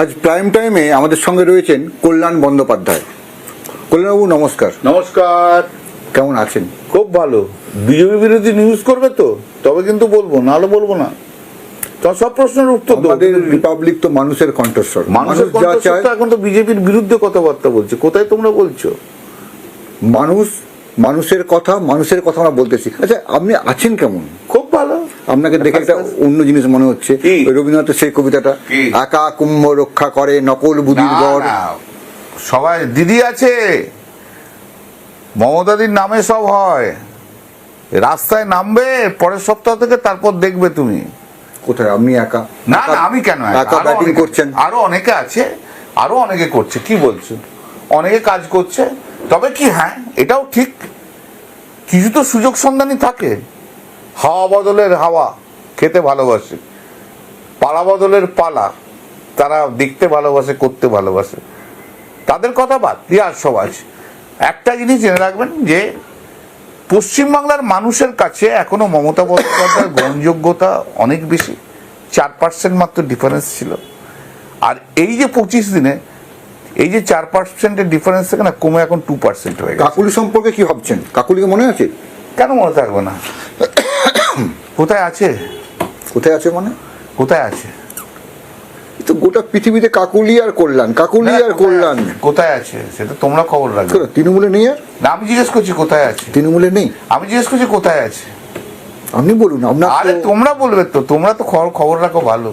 আজ প্রাইম টাইমে আমাদের সঙ্গে রয়েছেন কল্যাণ বন্দ্যোপাধ্যায়। কল্যাণবাবু নমস্কার। নমস্কার। কেমন আছেন? খুব ভালো। বিজেপি বিরোধী নিউজ করবে তো, তবে কিন্তু বলবো, নাহলে বলবো না। তো সব প্রশ্নের উত্তর দেবো। আমাদের রিপাবলিক তো মানুষের কণ্ঠস্বর। মানুষের কণ্ঠস্বর তো এখন তো বিজেপির বিরুদ্ধে কথাবার্তা বলছে। কোথায় তোমরা বলছো? মানুষের কথা আমরা বলতেছি। আচ্ছা, আপনি আছেন কেমন? খুব ভালো। আপনাকে দেখে একটা অন্য জিনিস মনে হচ্ছে। রবীন্দ্রনাথের সেই কবিতাটা, একা কুম্ভ রক্ষা করে নকল বুদ্ধির গড়। সবাই দিদি আছে, মমতাদির নামে সব হয়। রাস্তায় নামবে পরের সপ্তাহ থেকে, তারপর দেখবে তুমি। কোথায় আপনি একা? না, আমি কেন একা ব্যাটিং করছেন? আরো অনেকে আছে, আরো অনেকে করছে। কি বলছো? অনেকে কাজ করছে। তবে কি, হ্যাঁ এটাও ঠিক, কিছু তো সুযোগ সন্ধানী থাকে। হাওয়া বদলের হাওয়া খেতে ভালোবাসে, পালা বদলের পালা তারা দেখতে ভালোবাসে, করতে ভালোবাসে। তাদের কথা বাদ দিয়ে আর সব আছে। একটা জিনিস জেনে রাখবেন যে পশ্চিমবাংলার মানুষের কাছে এখনো মমতা বন্দ্যোপাধ্যায়ের গ্রহণযোগ্যতা অনেক বেশি। 4% মাত্র ডিফারেন্স ছিল। আর এই যে 25 দিনে এই যে 4%-এর ডিফারেন্স থেকে না কমে এখন 2% হয়ে গেছে। কাকুলি সম্পর্কে কি ভাবছেন? কাকুলিকে মনে আছে? কেন মনে থাকবে না? কোথায় আছে? কোথায় আছে মানে? কোথায় আছে? তো গোটা পৃথিবীতে কাকুলি আর কল্যাণ, কাকুলি আর কল্যাণ। কোথায় আছে সেটা তোমরা খবর রাখবে। তৃণমূলে নেই আর? না, আমি জিজ্ঞেস করছি কোথায় আছে। তৃণমূলে নেই? আমি জিজ্ঞেস করছি কোথায় আছে। আপনি বলুন। আপনার আরে তোমরা বলবে তো, তোমরা তো খবর রাখো ভালো।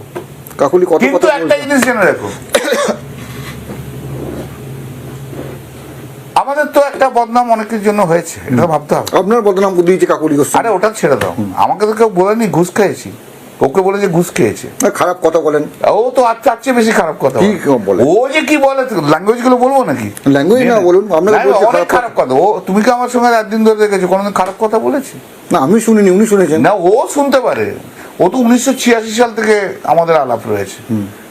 কাকুলি কত কিন্তু কথা একটা জিনিস জেনে রাখো, আমাদের তো একটা বদনাম অনেকের জন্য হয়েছে, এটা ভাবতে হবে। আপনার বদনাম দিয়েছে কাকুলি? আরে ওটা ছেড়ে দাও, আমাকে তো কেউ বলেনি ঘুষ খেয়েছি। ওকে বলে যে ঘুষ খেয়েছে। খারাপ কথা বলেন। ও তো তার চেয়ে বেশি খারাপ কথা বলে। ও যে কি বলে, ল্যাঙ্গুয়েজ গুলো বলবো নাকি? ল্যাঙ্গুয়েজ না বলুন। অনেক খারাপ কথা। ও তুমি কি আমার সঙ্গে একদিন ধরে দেখেছো কোনোদিন খারাপ কথা বলেছি? না, আমি শুনিনি, উনি শুনেছেন। না, ও শুনতে পারে। ও তো 1986 সাল থেকে আমাদের আলাপ রয়েছে।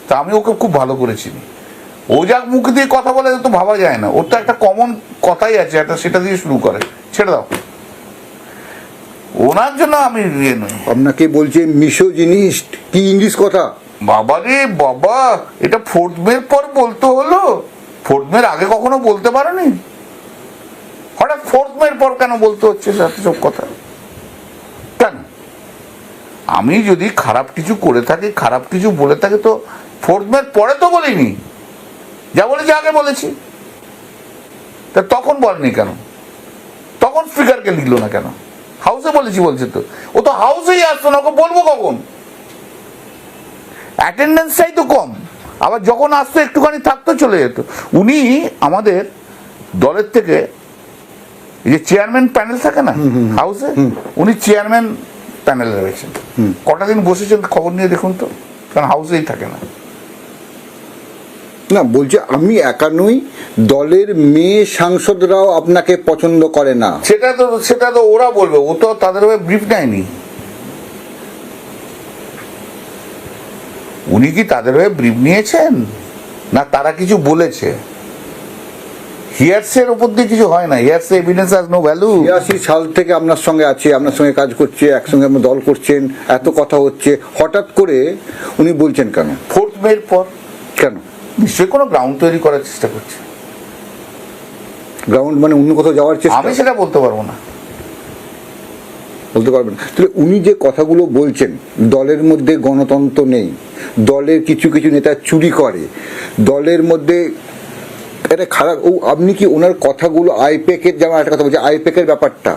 তা আমি ওকে খুব ভালো করে চিনি। ও যা মুখ দিয়ে কথা বলে তো ভাবা যায় না। ওর তো একটা কমন কথাই আছে, একটা সেটা দিয়ে শুরু করে। ছেড়ে দাও, ওনার জন্য আমি ইয়ে নই। আপনাকে বলছে মিসোজিনিস্ট, কি ইংলিশ কথা? বাবা রে বাবা, এটা 4th মের পর বলতে হলো? 4th মের আগে কখনো বলতে পারোনি? হঠাৎ 4th মের পর কেন বলতে হচ্ছে সব কথা? কেন? আমি যদি খারাপ কিছু করে থাকি, খারাপ কিছু বলে থাকি, তো 4th মের পরে তো বলিনি। যা বলেছি আগে বলেছি। তা তখন বলেনি কেন? তখন স্পিকারকে লিখলো না কেন? হাউসে বলেছি বলছে তো। ও তো হাউসেই আসতো না, ওকে বলবো কখন? অ্যাটেন্ডেন্সটাই তো কম। আবার যখন আসতো একটুখানি থাকতো, চলে যেত। উনি আমাদের দলের থেকে এই যে চেয়ারম্যান প্যানেল থাকে না হাউসে, উনি চেয়ারম্যান প্যানেলে রয়েছেন। কটা দিন বসেছেন খবর নিয়ে দেখুন তো, কারণ হাউসেই থাকে না। না, বলছে আমি একা নই, দলের মেয়ে সাংসদরাও আপনাকে পছন্দ করে না। সেটা তো ওরা বলবে, ও তো তাদের হয়ে ব্রিফ নেয়নি। উনি কি তাদের হয়ে ব্রিফ নিয়েছেন, না তারা কিছু বলেছে? হিয়ারসের উপর দিয়ে কিছু হয় না। হিয়ারসে এভিডেন্স হ্যাজ নো ভ্যালু। 86 সাল থেকে আপনার সঙ্গে আছে, আপনার সঙ্গে কাজ করছে, একসঙ্গে আপনি দল করছেন, এত কথা হচ্ছে, হঠাৎ করে উনি বলছেন কেন 4th মের পর? কেন? নিশ্চয়ই কোনো গ্রাউন্ড তৈরি করার চেষ্টা করছে। গ্রাউন্ড মানে অন্য কোথাও যাওয়ার চেষ্টা? আমি সেটা বলতে পারবো না। বলতে পারবেন? তাহলে উনি যে কথাগুলো বলছেন, দলের মধ্যে গণতন্ত্র নেই, দলের কিছু কিছু নেতা চুরি করে, দলের মধ্যে এটা খারাপ। আপনি কি ওনার কথাগুলো আইপ্যাকের, যেমন একটা কথা বলছে আইপ্যাকের ব্যাপারটা,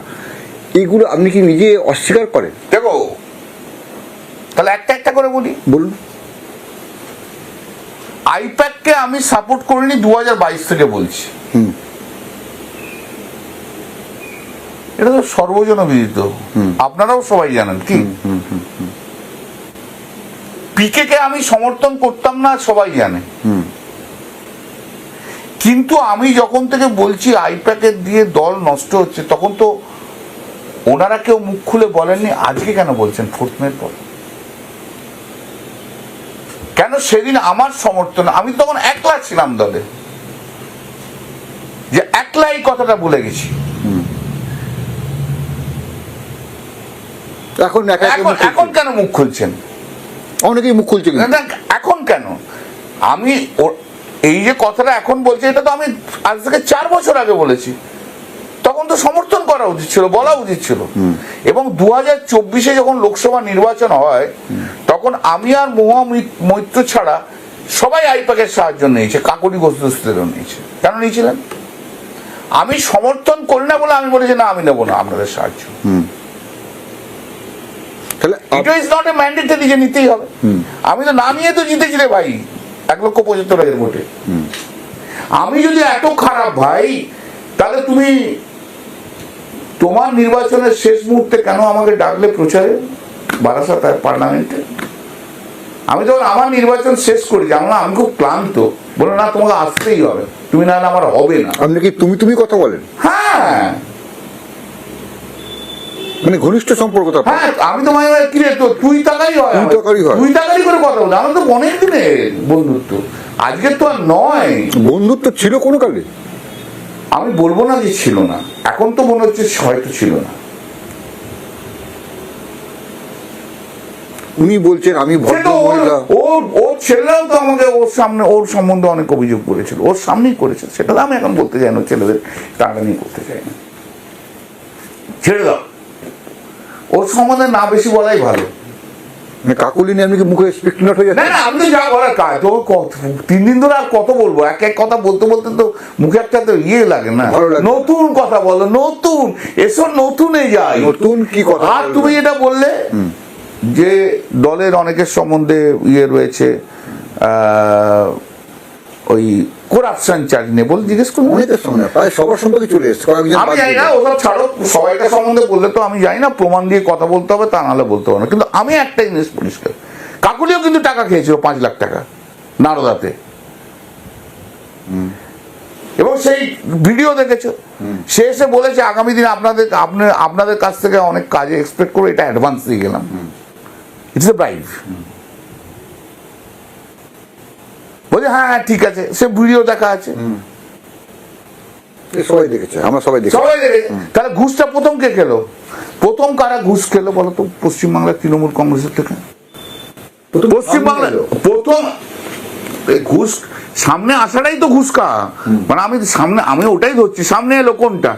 এইগুলো আপনি কি নিজে অস্বীকার করেন? দেখো, তাহলে একটা একটা করে বলি। বলুন। আইপ্যাককে আমি সাপোর্ট করিনি 2022 থেকে বলছি। এটা তো সর্বজন বিদিত, আপনারাও সবাই জানেন। কি পিকে কে আমি সমর্থন করতাম না, সবাই জানে। কিন্তু আমি যখন থেকে বলছি আইপ্যাকের দিয়ে দল নষ্ট হচ্ছে, তখন তো ওনারা কেউ মুখ খুলে বলেননি। আজকে কেন বলছেন 4th মের পর? কেন সেদিন আমার সমর্থন? আমি তখন একলা ছিলাম দলে, যে একলা এই কথাটা বলে গেছি। এখন কেন মুখ খুলছেন? অনেকেই মুখ খুলছে। এখন কেন? আমি এই যে কথাটা এখন বলছি, এটা তো আমি আজ থেকে 4 বছর আগে বলেছি। তখন তো সমর্থন করা উচিত ছিল, বলা উচিত ছিল। এবং 2024-এ যখন লোকসভা নির্বাচন হয়, তখন আমি আর মহুয়া মৈত্র ছাড়া সবাই আইপ্যাকের সাহায্য নিয়েছে, কাকলি ঘোষদেরও নিয়েছে। কেন নিয়েছিলেন? আমি সমর্থন করি না বলে আমি বলেছি না, আমি নেবো না আপনাদের সাহায্য। তাহলে it is not a mandatory যে নিতেই হবে। আমি তো না নিয়ে তো জিতেছি রে ভাই, 1,75,000 ভোটে। আমি যদি এত খারাপ ভাই, তাহলে তুমি তোমার নির্বাচনের শেষ মুহূর্তে কেন আমাকে ডাকলে প্রচারে বারাসাত পার্লামেন্টে? আমি তখন আমার নির্বাচন শেষ করি, জানো না আমি খুব ক্লান্ত, বলো না তোমাকে আসতেই হবে, তুমি না হলে আমার হবে না। আপনি কি তুমি কথা বলেন? হ্যাঁ, মানে ঘনিষ্ঠ সম্পর্ক তো আপনার। হ্যাঁ, আমি তো মানে কি রে, তো তুই টাকারই হয়, তুই টাকারই করে কথা বলতে, আমার তো অনেক দিনের বন্ধুত্ব, আজকের তো আর নয়। বন্ধুত্ব ছিল কোনো কালে? আমি বলবো না যে ছিল না, এখন তো মনে হচ্ছে হয়তো ছিল না। উনি বলছেন আমি ভদ্র মহিলা। ওর ছেলেরাও তো আমাকে ওর সামনে ওর সম্বন্ধে অনেক অভিযোগ করেছিল, ওর সামনেই করেছে, সেটা তো আমি এখন বলতে চাই না, ছেলেদের টানাটানি করতে চাই না, ছেড়ে দাও, ওর সম্বন্ধে না বেশি বলাই ভালো। কাকুলি নিয়ে আপনি কি মুখে স্পিক নট হয়ে না যাচ্ছে? না, আমি তো যা বলার কাজ, তো 3 দিন ধরে আর কত বলবো, এক এক কথা বলতে বলতে তো মুখে একটা তো ইয়ে লাগে না, নতুন কথা বলো, নতুন এসব নতুনে যাই, নতুন কি কথা? আর তুমি এটা বললে যে দলের অনেকের সম্বন্ধে ইয়ে রয়েছে, ওই করাপশন চার্জ নিয়ে বল, জিজ্ঞেস করুন। অনেকের সামনে প্রায় সবার সম্পর্কে চলে এসছে। আমি জানি না, ওসব ছাড়ো, সবাইকার সম্বন্ধে বললে তো আমি জানি না, প্রমাণ দিয়ে কথা বলতে হবে, তা নাহলে বলতে হবে না। কিন্তু আমি একটা জিনিস পরিষ্কার, কাকুলিও কিন্তু টাকা খেয়েছিল 5 লাখ টাকা নারদাতে, এবং সেই ভিডিও দেখেছো, সে এসে বলেছে আগামী দিন আপনাদের কাছ থেকে অনেক কাজে এক্সপেক্ট করে, এটা অ্যাডভান্স দিয়ে গেলাম, ইটস এ ব্রাইব। বলছে হ্যাঁ হ্যাঁ ঠিক আছে, সে ভিডিও দেখা আছে, সবাই দেখেছে, আমরা সবাই দেখেছি। সবাই দেখেছে। তাহলে ঘুষটা প্রথম কে খেলো? প্রথম কারা ঘুষ খেলো বলো তো? পশ্চিমবাংলার তৃণমূল কংগ্রেসের থেকে। পশ্চিমবাংলা প্রথম ঘুষ সামনে আসাটাই তো ঘুষ খা, মানে আমি ওটাই ধরছি, সামনে এলো কোনটা?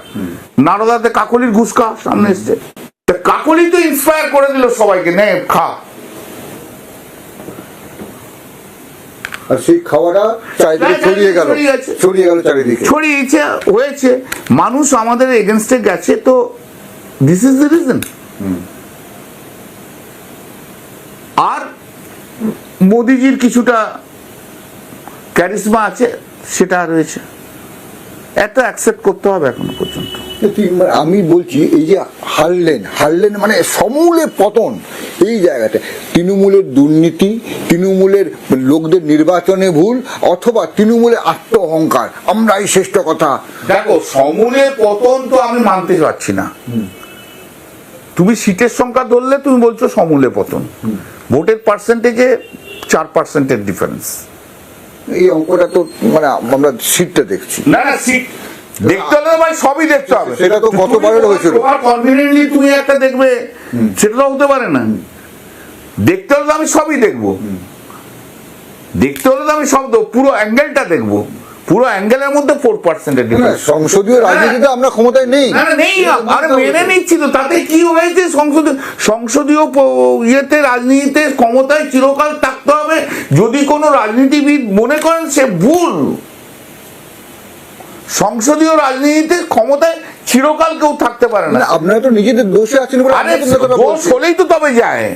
নারদাতে কাকলির ঘুষ খা সামনে এসছে, কাকলি তো ইন্সপায়ার করে দিল সবাইকে, নে খা। আর সেই খাওয়াটা চারিদিকে ছড়িয়ে গেল চারিদিকে, ছড়িয়েছে, হয়েছে, মানুষ আমাদের এগেনস্টে গেছে, তো দিস ইজ দ্য রিজন। আর মোদিজির কিছুটা ক্যারিজমা আছে, সেটা রয়েছে, এটা অ্যাকসেপ্ট করতে হবে এখনো পর্যন্ত। আমি বলছি এই যে হারলেন মানে সমূলে পতন, এই জায়গাটা তৃণমূলের দুর্নীতি, তৃণমূলের লোকদের নির্বাচনে ভুল, অথবা তৃণমূলের আত্ম অহংকার, আমরাই শ্রেষ্ঠ কথা। দেখো, সমূলে পতন তো আমি মানতে পারছি না। তুমি সিটের সংখ্যা ধরলে তুমি বলছো সমূলে পতন, ভোটের পার্সেন্টেজে 4%-এর ডিফারেন্স। এই অঙ্কটা তো মানে আমরা সিটটা দেখছি না না, সিট দেখতে হলে ভাই সবই দেখতে হবে, সেটা তো গতবারের হয়েছিল। তোমার কনভিনিয়েন্টলি তুমি একটা দেখবে, সেটা তো হতে পারে না। দেখতে হলে আমি সবই দেখবো, দেখতে হলে তো আমি সব পুরো অ্যাঙ্গেলটা দেখবো, পুরো অ্যাঙ্গেলের মধ্যে 4%-এর ডিফারেন্স। সংসদীয় রাজনীতিতে আমরা ক্ষমতায় নেই, নেই, আরে মেনে নিচ্ছি তো, তাতে কি হয়েছে? সংসদীয় ইয়েতে রাজনীতিতে ক্ষমতায় চিরকাল থাকতে হবে, যদি কোনো রাজনীতিবিদ মনে করেন সে ভুল, সংসদীয় রাজনীতিতে ক্ষমতায় চিরকাল কেউ থাকতে পারে না। আপনারা তো নিজেদের দোষে আছেন, দোষ হলেই তো তবে যায়,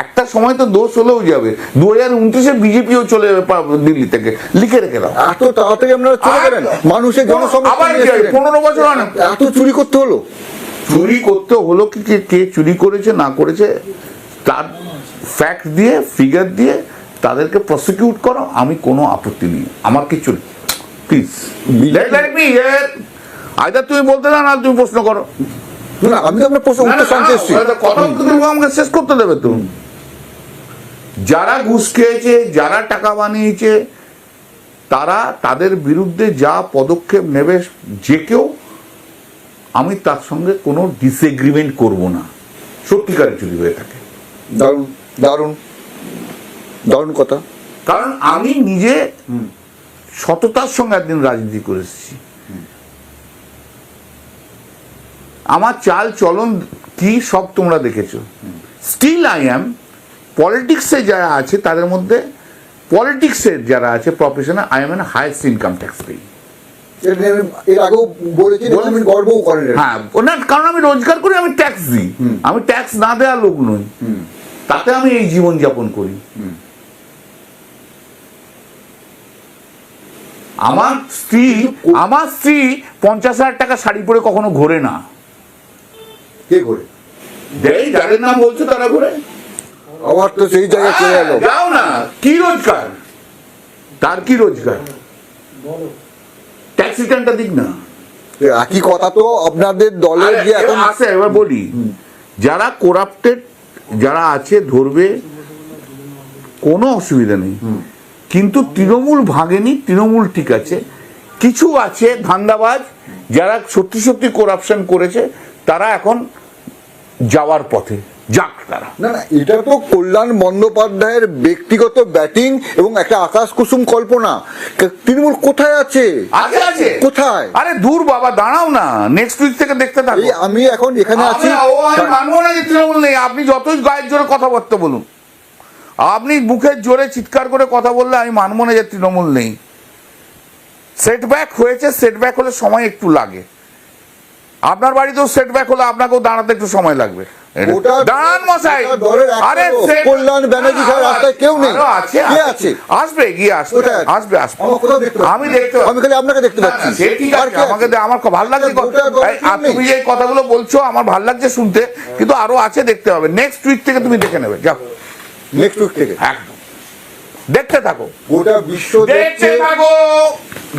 একটা সময় তো দোষ হলেও যাবে। 2029-এ বিজেপিও চলে যাবে দিল্লি থেকে, লিখে রেখে দাও। এত তাড়াতাড়ি আপনারা চলে গেলেন, মানুষের আবার 15 বছর এত চুরি করতে হলো? চুরি করতে হলো কি, কে চুরি করেছে না করেছে তার ফ্যাক্ট দিয়ে, ফিগার দিয়ে তাদেরকে প্রসিকিউট করো, আমি কোনো আপত্তি নেই, আমার কিছু please let me here. Either তুমি বলতে না, তুমি প্রশ্ন করো। না, আমি তো আপনার প্রশ্ন উত্তর শুনতে এসেছি, কথা আমাকে শেষ করতে দেবে তো। যারা ঘুষ খেয়েছে, যারা টাকা বানিয়েছে, তারা তাদের বিরুদ্ধে যা পদক্ষেপ নেবে যে কেউ, আমি তার সঙ্গে কোনো ডিসএগ্রিমেন্ট করব না, সত্যিকারের চুরি হয়ে থাকে। দারুণ দারুণ দারুণ কথা। কারণ আমি নিজে সততার সঙ্গে একদিন রাজনীতি করে এসেছি। আমার চাল চলন কি সব তোমরা দেখেছো। স্টিল আই অ্যাম পলিটিক্সে যারা আছে তাদের মধ্যে, পলিটিক্সের যারা আছে professional, I am an highest income tax pay. এর আগেও বলেছেন, আমি গর্বও করেন। হ্যাঁ, না, কারণ আমি রোজগার করি, আমি ট্যাক্স দিই। আমি ট্যাক্স না দেওয়া লোক নই, তাতে আমি এই জীবন যাপন করি। আমার স্ত্রী 50,000 টাকা শাড়ি পরে কখনো ঘোরে না। কে করে? যাদের নাম বলছো তারা ঘোরে। আবার তো সেই জায়গায় চলে গেল। যাও না, কি রোজগার তার, কি রোজগার? ট্যাক্স রিটার্নটা দিক না। একই কথা তো আপনাদের দলের যে এখন আছে। এবার বলি, যারা করাপ্টেড যারা আছে ধরবে, কোনো অসুবিধা নেই, কিন্তু তৃণমূল ভাঙেনি, তৃণমূল ঠিক আছে। কিছু আছে ধান্দাবাজ যারা সত্যি সত্যি করাপশন করেছে, তারা এখন যাওয়ার পথে, যাক তারা। না না, এটা তো কল্যাণ বন্দ্যোপাধ্যায়ের ব্যক্তিগত ব্যাটিং এবং একটা আকাশ কুসুম কল্পনা। তৃণমূল কোথায় আছে? আছে কোথায়? আরে দূর বাবা, দাঁড়াও না, নেক্সট উইক থেকে দেখতে থাকো। আমি এখন এখানে আছি, আমি মানবো না যে তৃণমূল নেই। আপনি যতই গায়ের জোরে কথাবার্তা বলুন, আপনি মুখের জোরে চিৎকার করে কথা বললে আমি মানবো না যে তৃণমূল নেই। সেটব্যাক হয়েছে, সেটব্যাক হলে সময় একটু লাগে। আপনার বাড়িতেও সেটব্যাক হলে আপনাকেও দাঁড়াতে একটু সময় লাগবে। দাঁড়ান মশাই, আরে কল্যাণ ব্যানার্জি ছাড়া রাস্তায় কেউ নেই। আছে, আসবে, গিয়ে আসবে, আসবে, আসবে। আমি দেখতে, আমি খালি আপনাকে দেখতে পাচ্ছি। আমাকে আমার ভালো লাগছে, তুমি যে কথাগুলো বলছো আমার ভালো লাগছে শুনতে, কিন্তু আরো আছে, দেখতে হবে। নেক্সট উইক থেকে তুমি দেখে নেবে, যাও। নেক্সট উইক থেকে একদম দেখতে থাকো, গোটা বিশ্ব দেখতে থাকো,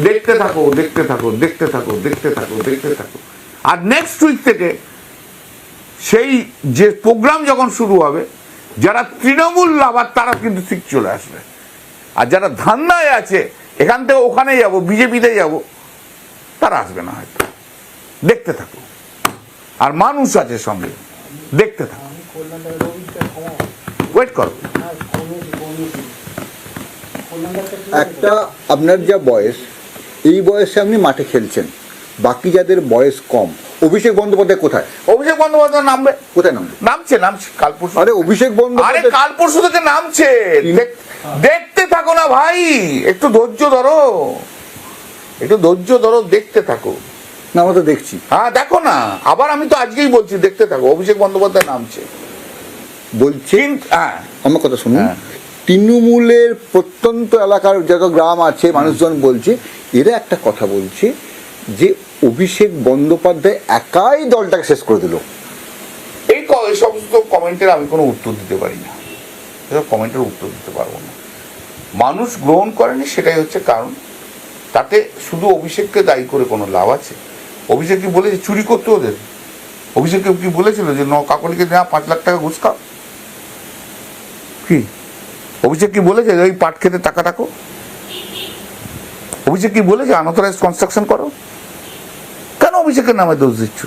দেখতে থাকো, দেখতে থাকো, দেখতে থাকো, দেখতে থাকো, দেখতে থাকো। আর নেক্সট উইক থেকে সেই যে প্রোগ্রাম যখন শুরু হবে, যারা তৃণমূল লাভার তারা কিন্তু ঠিক চলে আসবে। আর যারা ধান্দায় আছে, এখান থেকে ওখানে যাব, বিজেপিতে যাব, তারা আসবে না হয়তো। দেখতে থাকো, আর মানুষ আছে সঙ্গে, দেখতে থাকো, ওয়েট করো। একটা আপনার যা বয়স, এই বয়সে আপনি মাঠে খেলছেন, বাকি যাদের বয়স কম, অভিষেক বন্দ্যোপাধ্যায় কোথায়? অভিষেক বন্দ্যোপাধ্যায় নামবে, কোথায় নামবে? নামছে কাল পরশু। আরে অভিষেক আরে বন্দ্যোপাধ্যায় কাল পরশু থেকে নামছে, দেখতে থাকো না ভাই, একটু ধৈর্য ধরো, একটু ধৈর্য ধরো, দেখতে থাকো। না, আমরা তো দেখছি। হ্যাঁ দেখো না, আবার আমি তো আজকেই বলছি, দেখতে থাকো, অভিষেক বন্দ্যোপাধ্যায় নামছে বলছি। হ্যাঁ, আমার কথা শুনুন। হ্যাঁ। তৃণমূলের প্রত্যন্ত এলাকার যত গ্রাম আছে, মানুষজন বলছে, এরা একটা কথা বলছে যে অভিষেক বন্দ্যোপাধ্যায় একাই দলটাকে শেষ করে দিল। এই সমস্ত কমেন্টের আমি কোনো উত্তর দিতে পারি না, এসব কমেন্টের উত্তর দিতে পারবো না। মানুষ গ্রহণ করেনি, সেটাই হচ্ছে কারণ। তাতে শুধু অভিষেককে দায়ী করে কোনো লাভ আছে? অভিষেক কি বলেছে চুরি করতে ওদের? অভিষেক কি বলেছিল যে কাকলিকে নেওয়া 5 লাখ টাকা ঘুষ খাও? কি অভিষেক কি বলেছে ওই পাট খেতে টাকা রাখো? অভিষেক কি বলেছে আনঅথরাইজ কনস্ট্রাকশন করো? কেন অভিষেকের নামে দোষ দিচ্ছ?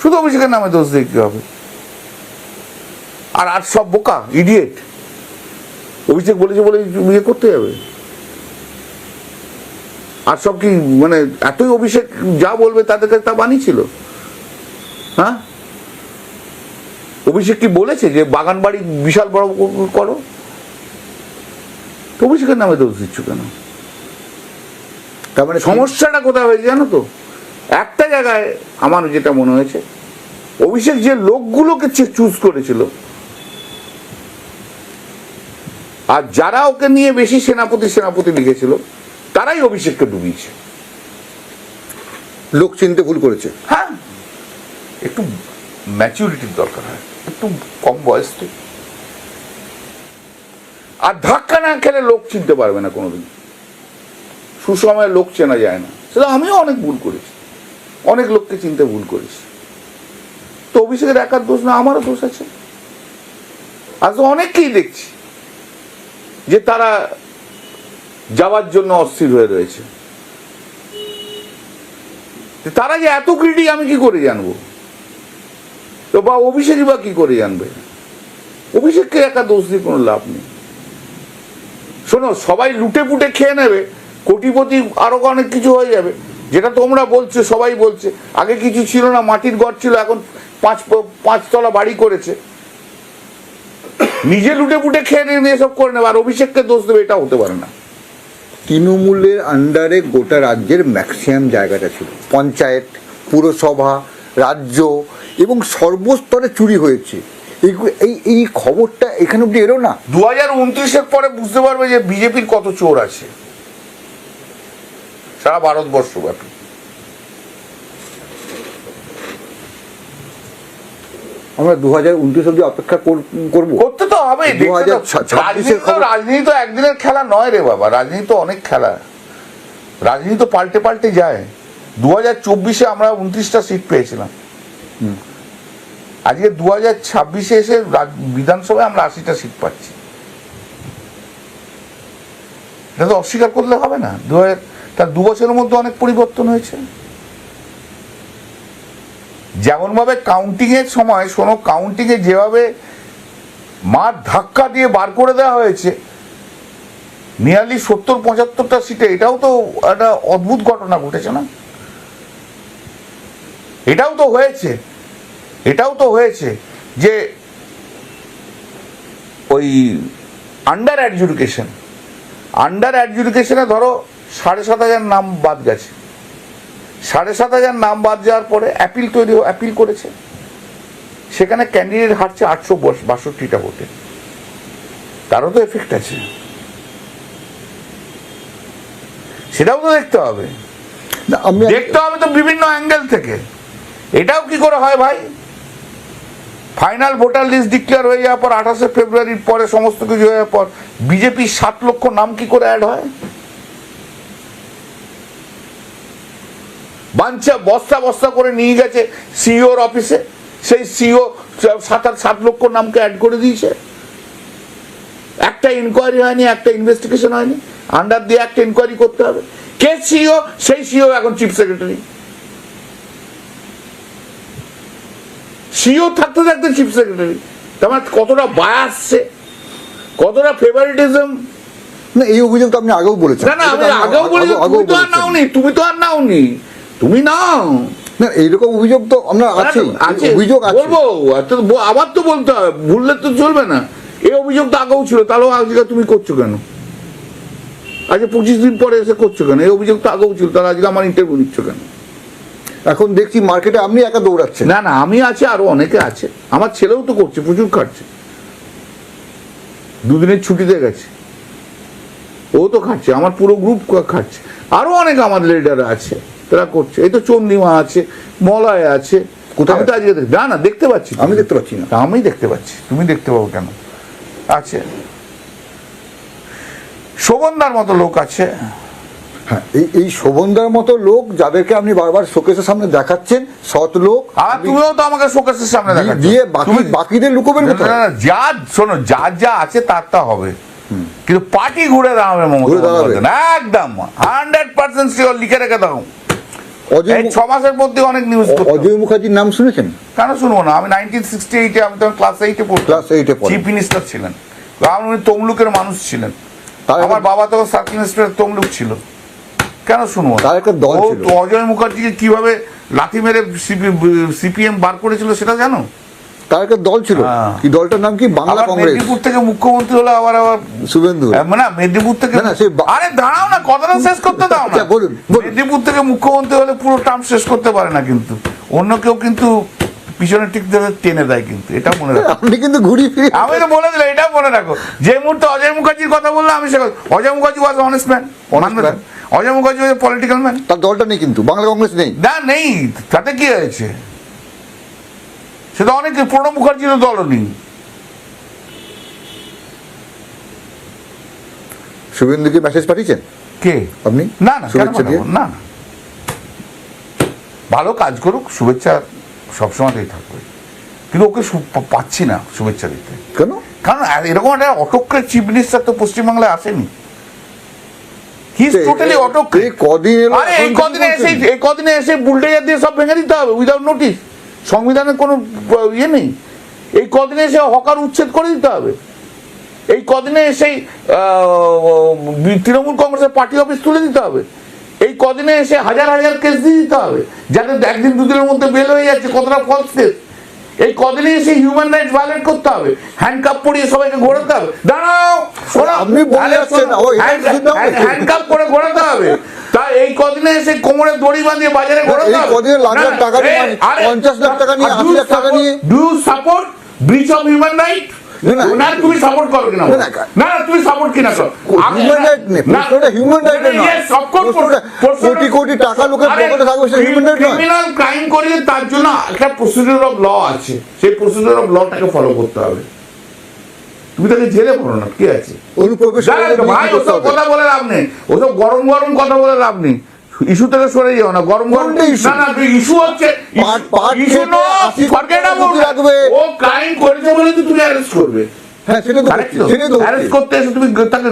শুধু অভিষেকের নামে দোষ দিয়ে কি হবে? আর সব বোকা, ইডিয়েট। অভিষেক বলেছে বলে বিয়ে করতে যাবে? আর সব কি মানে এতই অভিষেক যা বলবে তাদের কাছে তা বানিয়েছিল? হ্যাঁ, অভিষেক কি বলেছে যে বাগান বাড়ি বিশাল বড় করো? তো অভিষেকের নামে দোষ দিচ্ছ কেন? তার মানে সমস্যাটা কোথায় হয়েছে জানো তো? একটা জায়গায় আমার যেটা মনে হয়েছে, অভিষেক যে লোকগুলোকে চুজ করেছিল, আর যারা ওকে নিয়ে বেশি সেনাপতি লিখেছিল, তারাই অভিষেককে ডুবিয়েছে। লোক চিনতে ভুল করেছে। হ্যাঁ, একটু ম্যাচুরিটির দরকার হয়, একটু কম বয়স থেকে। আর ধাক্কা না খেলে লোক চিনতে পারবে না কোনোদিন। সুসময়ে লোক চেনা যায় না, সেটা আমিও অনেক ভুল করেছি, অনেক লোককে চিনতে ভুল করেছি। তো অভিষেকের একার দোষ না, আমারও দোষ আছে। আজ তো অনেককেই দেখছি যে তারা যাওয়ার জন্য অস্থির হয়ে রয়েছে। তারা যে এত গ্রিডি আমি কি করে জানবো? তো বা অভিষেকই বা কি করে জানবে? অভিষেককে একা দোষ দিয়ে কোনো লাভ নেই। শোনো, সবাই লুটে পুটে খেয়ে নেবে, কোটিপতি আরো অনেক কিছু হয়ে যাবে, যেটা তোমরা বলছো, সবাই বলছে। আগে কিছু ছিল না, মাটির ঘর ছিল, এখন 5 তলা বাড়ি করেছে। নিজে লুটে পুটে খেয়ে নিয়ে এসব করে নেবে, আর অভিষেককে দোষ দেবে, এটা হতে পারে না। তৃণমূলের আন্ডারে গোটা রাজ্যের ম্যাক্সিমাম জায়গাটা ছিল, পঞ্চায়েত, পুরসভা, রাজ্য এবং সর্বস্তরে চুরি হয়েছে। এই খবরটা এখানে অব্দি এলো না। 2029-এর পরে বুঝতে পারবে যে বিজেপির কত চোর আছে সারা ভারতবর্ষ ব্যাপী। আমরা 2029 অব্দি অপেক্ষা করবো। করতে তো হবে। রাজনীতি তো একদিনের খেলা নয় রে বাবা, রাজনীতি তো অনেক খেলা, রাজনীতি তো পাল্টে পাল্টে যায়। 2024-এ আমরা 29টা সিট পেয়েছিলাম, আজকে 2026-এ এসে বিধানসভায় আমরা 80টা সিট পাচ্ছি। এটা তো অস্বীকার করলে হবে না। তার 2 বছরের মধ্যে অনেক পরিবর্তন হয়েছে। যেমন ভাবে কাউন্টিং এর সময়, শোনো, কাউন্টিং এ যেভাবে মার ধাক্কা দিয়ে বার করে দেওয়া হয়েছে নিয়ারলি 70-75টা সিটে, এটাও তো একটা অদ্ভুত ঘটনা ঘটেছে না? এটাও তো হয়েছে যে ওই আন্ডার অ্যাডজুডিকেশনে ধরো 7,500 নাম বাদ গেছে। 7,500 নাম বাদ যাওয়ার পরে অ্যাপিল করেছে, সেখানে ক্যান্ডিডেট হারছে 862টা ভোটে। তারও তো এফেক্ট আছে, সেটাও তো দেখতে হবে। তো বিভিন্ন অ্যাঙ্গেল থেকে। এটাও কি করে হয় ভাই? ফাইনাল ভোটার লিস্ট ডিক্লেয়ার হয়ে যাওয়ার পর 28শে ফেব্রুয়ারির পরে সমস্ত কিছু হয়ে যাওয়ার পর বিজেপির 7 লক্ষ নাম কি করে অ্যাড হয়? বাঞ্চা বস্তা করে নিয়ে গেছে সিইওর অফিসে, সেই সিইও 7 লক্ষ নামকে অ্যাড করে দিয়েছে। একটা ইনকোয়ারি হয়নি, একটা ইনভেস্টিগেশন হয়নি, আন্ডার দিয়ে একটা ইনকোয়ারি করতে হবে। কে সিইও? সেই সিইও এখন চিফ সেক্রেটারি। সিইও থাকতে চিফ সেক্রেটারি। তার মানে কতটা বায়াসছে, কতটা ফেভারিটিজম। না, এই অভিযোগ তো আপনি আগেও বলেছেন। না, আমি আগেও বলেছি, তুমি তো আর নাওনি, তুমি নাও না, এইরকম অভিযোগ তো আমরা আছে, অভিযোগ আছে, বলবো আবার তো বলতে হবে, ভুললে তো চলবে না। এই অভিযোগ তো আগেও ছিল, তাহলেও আজকে তুমি করছো কেন? আজকে 25 দিন পরে এসে করছো কেন? এই অভিযোগ তো আগেও ছিল, তাহলে আজকে আমার ইন্টারভিউ নিচ্ছ কেন? এখন দেখছি মার্কেটে আপনি একা দৌড়াচ্ছেন। না, আমি আছি, আরো অনেকে আছে, আমার ছেলেও তো করছে, প্রচুর খাটছে, 2 দিনের ছুটিতে গেছে, ও তো খাচ্ছে, আমার পুরো গ্রুপ খাচ্ছে, আরো অনেক আমাদের লিডার আছে, তারা করছে। এই তো চন্দ্রিমা আছে, মলয় আছে। কোথায়? আমি তো আজকে না দেখতে পাচ্ছি, আমি দেখতে পাচ্ছি না। আমি দেখতে পাচ্ছি, তুমি দেখতে পাবো কেন? আছে, শোভনদার মতো লোক আছে। হ্যাঁ, এই শোভনদার মতো লোক যাদেরকে আপনি বারবার শোকেসের সামনে দেখাচ্ছেন, সৎ লোক। আর তুমিও তো আমাকে শোকেসের সামনে দেখাচ্ছ, দিয়ে বাকিদের লুকোবেন কোথায়? যা শোনো, যা আছে তারটা হবে, কিন্তু পার্টি ঘুরে দাঁড়াবে মমতা, একদম 100% শিওর, লিখে রেখে দাও। 6 মাসের মধ্যে অনেক নিউজ। অজয় মুখার্জির নাম শুনেছেন? কেন শুনবো না? আমি 1968-এ, আমি তখন ক্লাস 8-এ পড়তাম, চিফ মিনিস্টার ছিলেন, উনি তমলুকের মানুষ ছিলেন, আমার বাবা তো সার্কেল ইন্সপেক্টর তমলুক ছিল। কেন শুনবো? তার একটা দল ছিল। অজয় মুখার্জিকে কিভাবে লাথি মেরে সিপিএম বার করেছিল সেটা জানো? তার একটা দল ছিল, কি দলটার নাম কি? বাংলা কংগ্রেস। মেদিনীপুর থেকে মুখ্যমন্ত্রী হলো আবার শুভেন্দু। না, মেদিনীপুর থেকে, আরে দাঁড়াও না, কথাটা শেষ করতে দাও না। বলুন। মেদিনীপুর থেকে মুখ্যমন্ত্রী হলে পুরো টার্ম শেষ করতে পারে না, কিন্তু অন্য কেউ কিন্তু পিছনে ঠিক টেনে দেয়, কিন্তু এটা মনে রাখো। আপনি কিন্তু ঘুরিয়ে ফিরে, আমি তো বলে দিলাম, এটা মনে রাখো। যে মুহূর্তে অজয় মুখার্জির কথা বললাম, আমি সে Ajay Mukherjee was honest man. Ajay Mukherjee political man. তার দলটা নেই, কিন্তু বাংলা কংগ্রেস নেই। না, নেই, তাতে কি হয়েছে? সেটা অনেক, প্রণব মুখার্জির দলও নেই। শুভেন্দুকে মেসেজ পাঠিয়েছেন কে? আপনি? না, শুভেচ্ছা দিয়ে না, ভালো কাজ করুক, শুভেচ্ছা সবসময়তেই থাকবে, কিন্তু ওকে পাচ্ছি না শুভেচ্ছা দিতে। কেন? কারণ এরকম একটা অটোক্রেট চিফ মিনিস্টার তো পশ্চিমবাংলায় আসেনি। এই কদিনে এসে বুলডোজার দিয়ে সব ভেঙে দিতে হবে উইদাউট নোটিস। সংবিধানের কোনো ইয়ে নেই। এই কদিনে এসে হকার উচ্ছেদ করে দিতে হবে। এই কদিনে সেই তৃণমূল কংগ্রেসের পার্টি অফিস তুলে দিতে হবে, এই কদিনে এসে হাজার হাজার কেস দিয়ে দিতে হবে, যাদের একদিন দুদিনের মধ্যে বেল হয়ে যাচ্ছে কতটা ফলস কেস। এই কদিনে এসে হিউম্যান রাইটস ভায়োলেট করতে হবে, হ্যান্ডকাপ পরিয়ে সবাইকে ঘোরাতে হবে। দাঁড়াও, হ্যান্ডকাপ করে ঘোরাতে হবে। তা এই কদিনে এসে কোমরে দড়ি বাঁধিয়ে বাজারে ঘোরাতে হবে। Do you support breach of human right? না তুমি সাপোর্ট করো কিনা, না তুমি সাপোর্ট কিনা করো। হিউম্যান রাইট নেই, হিউম্যান রাইট কোটি কোটি টাকা লোকের পকেটে থাকবে, সেটা হিউম্যান রাইট নয়। ক্রিমিনাল ক্রাইম করিয়ে তার জন্য একটা প্রসিডিউর অফ ল আছে, সেই প্রসিডিউর অফ লটাকে ফলো করতে হবে। তুমি তাকে জেলে পড়ো না, কি আছে? ভাই ওসব কথা বলে লাভ নেই, ওসব গরম গরম কথা বলে লাভ নেই। ইস্যু থেকে সরে যাও না, গরম গরম না না ইস্যু হচ্ছে, ইস্যু ও ক্রাইম করেছে বলে তো তুমি অ্যারেস্ট করবে। অ্যারেস্ট করতে এসে তুমি তাকে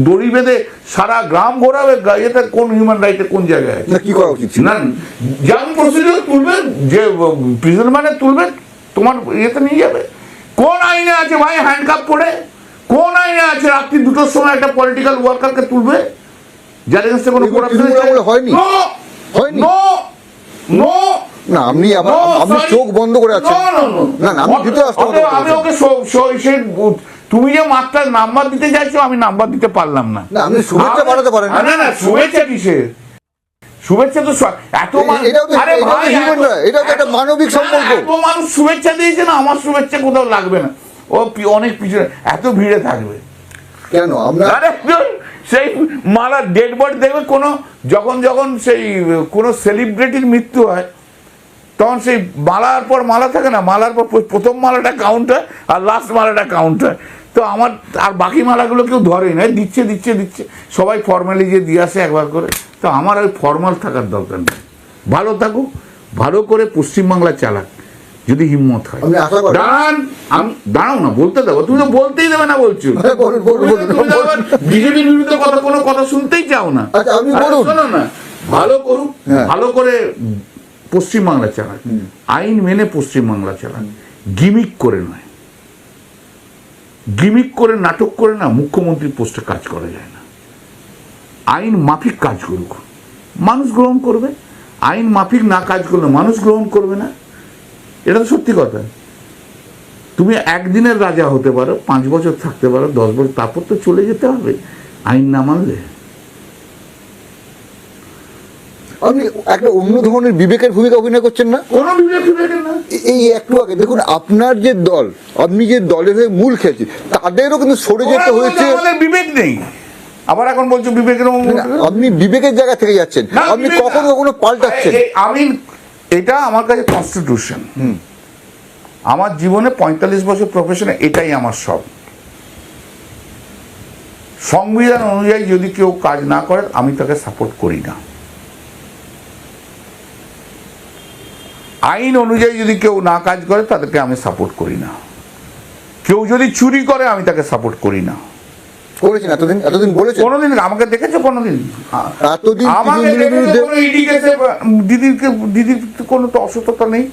দড়ি বেঁধে সারা গ্রাম ঘোরাবে, এতে কোন হিউম্যান রাইটে কোন জায়গায় কি করা উচিত? না যেমন প্রসিডিউর তুলবে, যে প্রিজন মানে তুলবে তোমার ইয়েতে নিয়ে যাবে। কোন আইনে আছে ভাই হ্যান্ডকাপ পরে? কোন আইনে আছে রাত্রি 2টোর সময় একটা পলিটিক্যাল ওয়ার্কারকে তুলবে যার এগেইনস্টে কোনো করাপশন হয়নি? হয়নি নো না, আপনি চোখ বন্ধ করে আছেন। না না, আমি ভিতরে আসতে হবে। আমি ওকে সেই তুমি যে মাত্রার নাম্বার দিতে চাইছো আমি নাম্বার দিতে পারলাম না। না, আপনি শুভেচ্ছা পাঠাতে পারেন না। না শুভেচ্ছা কিসের? শুভেচ্ছা তো এত আরে ভাই এটা তো একটা মানবিক সম্পর্ক। এত মানুষ শুভেচ্ছা দিয়েছে না, আমার শুভেচ্ছা কোথাও লাগবে না, ও অনেক পিছনে এত ভিড়ে থাকবে কেন? আমরা সেই মালা ডেড বডি দেখবে কোনো যখন সেই কোনো সেলিব্রিটির মৃত্যু হয় তখন সেই মালার পর মালা থাকে না, মালার পর প্রথম মালাটা কাউন্ট হয় আর লাস্ট মালাটা কাউন্ট হয়। তো আমার আর বাকি মালাগুলো কেউ ধরেই না, দিচ্ছে দিচ্ছে দিচ্ছে সবাই ফর্মালি যে দিয়ে আসে একবার করে। তো আমার ওই ফর্মাল থাকার দরকার নেই, ভালো থাকুক, ভালো করে পশ্চিমবাংলা চালাক যদি হিম্মত হয়। দাঁড়ান, আমি দাঁড়াও না, বলতে দেবো, তুমি তো বলতেই দেবে না বলছো। বিজেপির বিরুদ্ধে কোনো কথা শুনতেই চাও না। শোনো না, ভালো করুক, ভালো করে পশ্চিমবাংলা চালান, আইন মেনে পশ্চিমবাংলা চালান, গিমিক করে নয়। গিমিক করে নাটক করে না মুখ্যমন্ত্রীর পোস্টে কাজ করা যায় না। আইন মাফিক কাজ করুক, মানুষ গ্রহণ করবে। আইন মাফিক না কাজ করলে মানুষ গ্রহণ করবে না, এটা তো সত্যি কথা। তুমি একদিনের রাজা হতে পারো, 5 বছর থাকতে পারো, 10 বছর, তারপর তো চলে যেতে হবে আইন না মানলে। আপনি একটা অন্য ধরনের বিবেকের ভূমিকা অভিনয় করছেন না? কোনো বিবেক না। এই একটু আগে দেখুন, আপনার যে দল, আপনি যে দলের হয়ে মূল খেলছেন, তাদেরও কিন্তু সরে যেতে হয়েছে। আমাদের বিবেক নেই, আবার এখন বলছো বিবেকের। আপনি বিবেকের জায়গা থেকে যাচ্ছেন, আপনি কখনো কখনো পাল্টাচ্ছেন। আমি এটা আমার কাছে কনস্টিটিউশন, আমার জীবনে 45 বছর প্রফেশনে এটাই আমার সব। সংবিধান অনুযায়ী যদি কেউ কাজ না করে আমি তাকে সাপোর্ট করি না। আইন অনুযায়ী যদি কেউ না কাজ করে তাদেরকে আমি সাপোর্ট করি না। কেউ যদি চুরি করে আমি তাকে সাপোর্ট করি না। করেছেন এতদিন বলেছেন? কোনোদিন আমাকে দেখেছো? কোনোদিন এতদিন আমাকে দিদির কোনো তো অসততা নেই,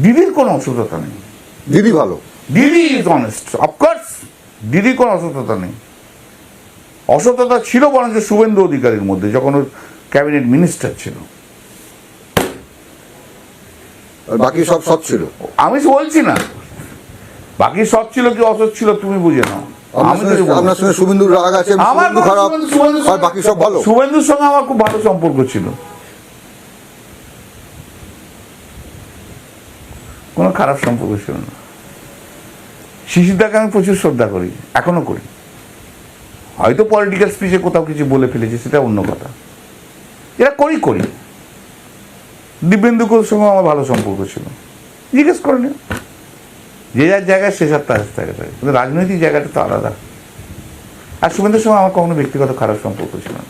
দিদির কোনো অসততা নেই। দিদি ভালো, দিদি ইজ অনেস্ট, অফকোর্স দিদির কোনো অসততা নেই। অসততা ছিল বরঞ্চ শুভেন্দু অধিকারীর মধ্যে, যখন ওর ক্যাবিনেট মিনিস্টার ছিল। বাকি সব সৎ ছিল। আমি বলছি না বাকি সৎ ছিল কি অসৎ ছিল তুমি বুঝে নাও। আপনার সঙ্গে শুভেন্দুর রাগ আছে, আমার খারাপ, আর বাকি সব ভালো। শুভেন্দুর সঙ্গে আমার খুব ভালো সম্পর্ক ছিল, কোনো খারাপ সম্পর্ক ছিল না। শিশিরদাকে আমি প্রচুর শ্রদ্ধা করি, এখনো করি। হয়তো পলিটিক্যাল স্পিচে কোথাও কিছু বলে ফেলেছি, সেটা অন্য কথা। এরা করি দিব্যেন্দুর সঙ্গে আমার ভালো সম্পর্ক ছিল, জিজ্ঞেস করে নিও। যে যার জায়গায় সে সব তার জায়গাটা, কিন্তু রাজনৈতিক জায়গাটা তো আলাদা। আর শুভেন্দুর সঙ্গে আমার কখনো ব্যক্তিগত খারাপ সম্পর্ক ছিল না।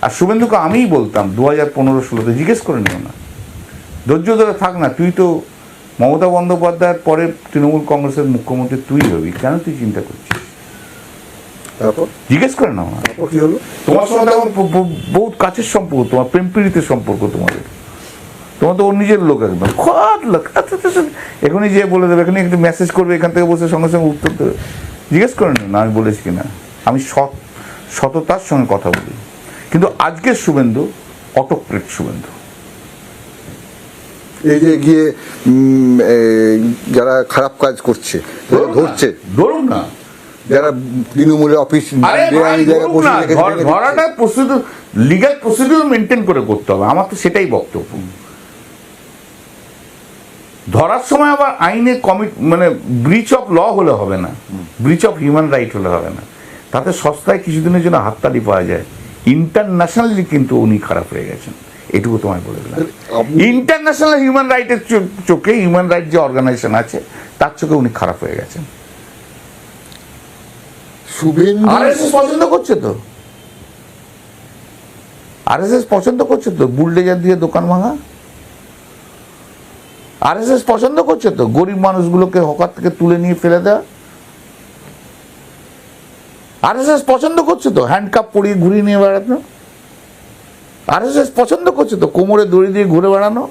আর শুভেন্দুকে আমিই বলতাম 2015-16 জিজ্ঞেস করে নিও না, ধৈর্য ধরে থাক না, তুই তো মমতা বন্দ্যোপাধ্যায়ের পরে তৃণমূল কংগ্রেসের মুখ্যমন্ত্রী তুই হবি, কেন তুই চিন্তা করছিস? জিজ্ঞেস করে নাও না। কি হলো? তোমার সঙ্গে তখন বহুত কাছের সম্পর্ক, তোমার প্রেম প্রীতির সম্পর্ক তোমাদের। তোমার তো ওর নিজের লোক একদম খত লোক, এখনই যে বলে দেবে, এখানে একটু মেসেজ করবে, এখান থেকে বসে সঙ্গে সঙ্গে উত্তর দেবে। জিজ্ঞেস করে না আমি বলেছি কিনা। আমি সততার সঙ্গে কথা বলি। কিন্তু আজকের শুভেন্দু অটোক্রেট শুভেন্দু। এই যে গিয়ে যারা খারাপ কাজ করছে তারা ধরছে, ধরুন না, যারা তৃণমূলের অফিস ধরাটা প্রসিডিউর, লিগ্যাল প্রসিডিউর মেনটেন করে করতে হবে। আমার তো সেটাই বক্তব্য। ধরার সময় আবার আইনের মানে ব্রিচ অফ ল হলে হবে না, ব্রিচ অফ হিউম্যান রাইট হলে হবে না। তাতে সস্তায় কিছুদিনের জন্য হাততালি পাওয়া যায়। ইন্টারন্যাশনালি কিন্তু উনি খারাপ হয়ে গেছেন, এটুকু তোমায় বলে দিলাম। ইন্টারন্যাশনাল হিউম্যান রাইটের চোখে, হিউম্যান রাইট যে অর্গানাইজেশন আছে তার চোখে উনি খারাপ হয়ে গেছেন। আরএসএস পছন্দ করছে তো, আরএসএস পছন্দ করছে তো বুলডেজার দিয়ে দোকান ভাঙা। আরএসএস পছন্দ করছে তো গরিব মানুষগুলোকে হকার থেকে তুলে নিয়ে ফেলে দেওয়া। আরএসএস পছন্দ করছে তো হ্যান্ডকাপ পরিয়ে ঘুরিয়ে নিয়ে বেড়ানো। আরএসএস পছন্দ করছে তো কোমরে দড়ি দিয়ে ঘুরে বেড়ানো।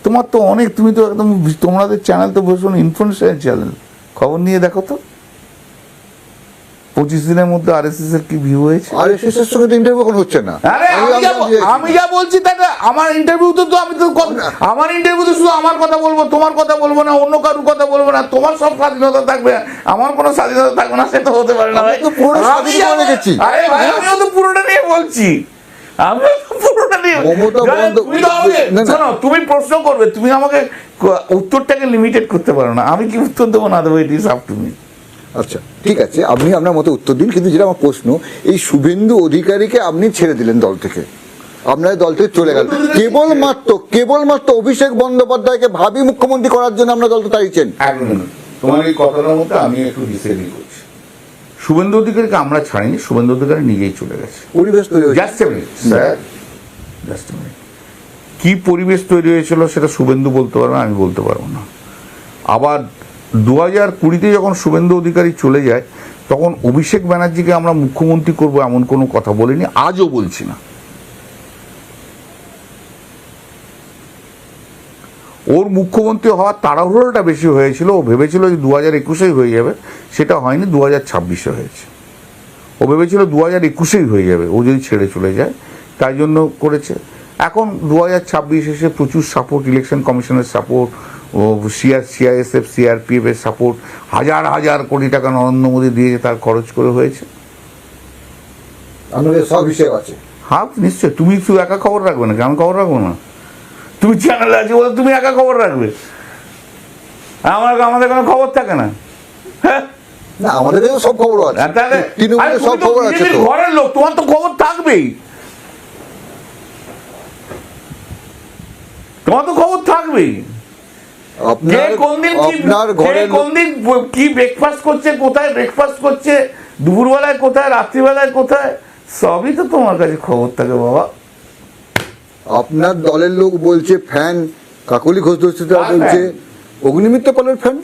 তোমার তো অনেক, তুমি তো একদম, তোমাদের চ্যানেল তো ভীষণ ইনফ্লুয়েন্সিয়াল চ্যানেল। খবর নিয়ে দেখো তো 25 দিনের মধ্যে আরএসএস এর কি ভিউ হয়েছে। আরএসএস এর সঙ্গে ইন্টারভিউ এখন হচ্ছে না। আমি যা বলছি তাই আমার ইন্টারভিউতে তো আমি তো আমার ইন্টারভিউতে শুধু আমার কথা বলবো, তোমার কথা বলবো না, অন্য কারোর কথা বলবো না। তোমার সব স্বাধীনতা থাকবে, আমার কোনো স্বাধীনতা থাকবে না, সেটা হতে পারে না। আরে ভাই আমিও তো পুরোটা নিয়ে বলছি, আমিও তো পুরোটা নিয়ে। তুমি প্রশ্ন করবে, তুমি আমাকে উত্তরটাকে লিমিটেড করতে পারো না। আমি কি উত্তর দেবো না দেবো, it is up to me. আচ্ছা ঠিক আছে, আপনি আপনার মতো উত্তর দিন। কিন্তু যেটা আমার প্রশ্ন, এই শুভেন্দু অধিকারীকে আপনি ছেড়ে দিলেন দল থেকে, আপনার দল থেকে চলে গেল কেবলমাত্র অভিষেক বন্দ্যোপাধ্যায়কে ভাবি মুখ্যমন্ত্রী করার জন্য আপনার দল তো চাইছেন। তোমার এই কথাটার মধ্যে আমি একটু ডিসএগ্রি করছি। শুভেন্দু অধিকারীকে আমরা ছাড়িনি, শুভেন্দু অধিকারী নিজেই চলে গেছে। পরিবেশ তৈরি হয়েছে। কি পরিবেশ তৈরি হয়েছিল সেটা শুভেন্দু বলতে পারবে, আমি বলতে পারবো না। আবার 2020-তে যখন শুভেন্দু অধিকারী চলে যায়, তখন অভিষেক ব্যানার্জিকে আমরা মুখ্যমন্ত্রী করব এমন কোনো কথা বলিনি, আজও বলছি না। ওর মুখ্যমন্ত্রী হওয়ার তাড়াহুড়োটা বেশি হয়েছিল। ও ভেবেছিল যে 2021-এই হয়ে যাবে, সেটা হয়নি, 2026-এ হয়েছে। ও ভেবেছিল 2021-এই হয়ে যাবে, ও যদি ছেড়ে চলে যায়, তাই জন্য করেছে। এখন 2026 এসে প্রচুর সাপোর্ট, ইলেকশন কমিশনের সাপোর্ট, ও সিআইএসএফ সিআরপিএফ এর সাপোর্ট, হাজার হাজার কোটি টাকা নরেন্দ্র মোদী দিয়ে তার খরচ করে হয়েছে। আমাদের সব হিসেব আছে। হ্যাঁ নিশ্চয়। তুমি শুধু একা খবর রাখবে না, আমি খবর রাখবো না? তুমি চ্যানেলে আছে বলে তুমি একা খবর রাখবে? আমাদের কোনো খবর থাকে না? হ্যাঁ না, আমাদের কাছে সব খবর আছে। সব খবর আছে তো। ঘরের লোক, তোমার তো খবর থাকবেই, তোমার তো খবর থাকবেই। কি ব্রেকফাস্ট করছে, কোথায় ব্রেকফাস্ট করছে, দুপুরবেলায় কোথায়, রাত্রিবেলায় কোথায়, সবই তো তোমার কাছে খবর থাকে বাবা। আপনার দলের লোক বলছে ফ্যান কাকলি ঘোষ বলছে অগ্নিমিত্রা পালের ফ্যান।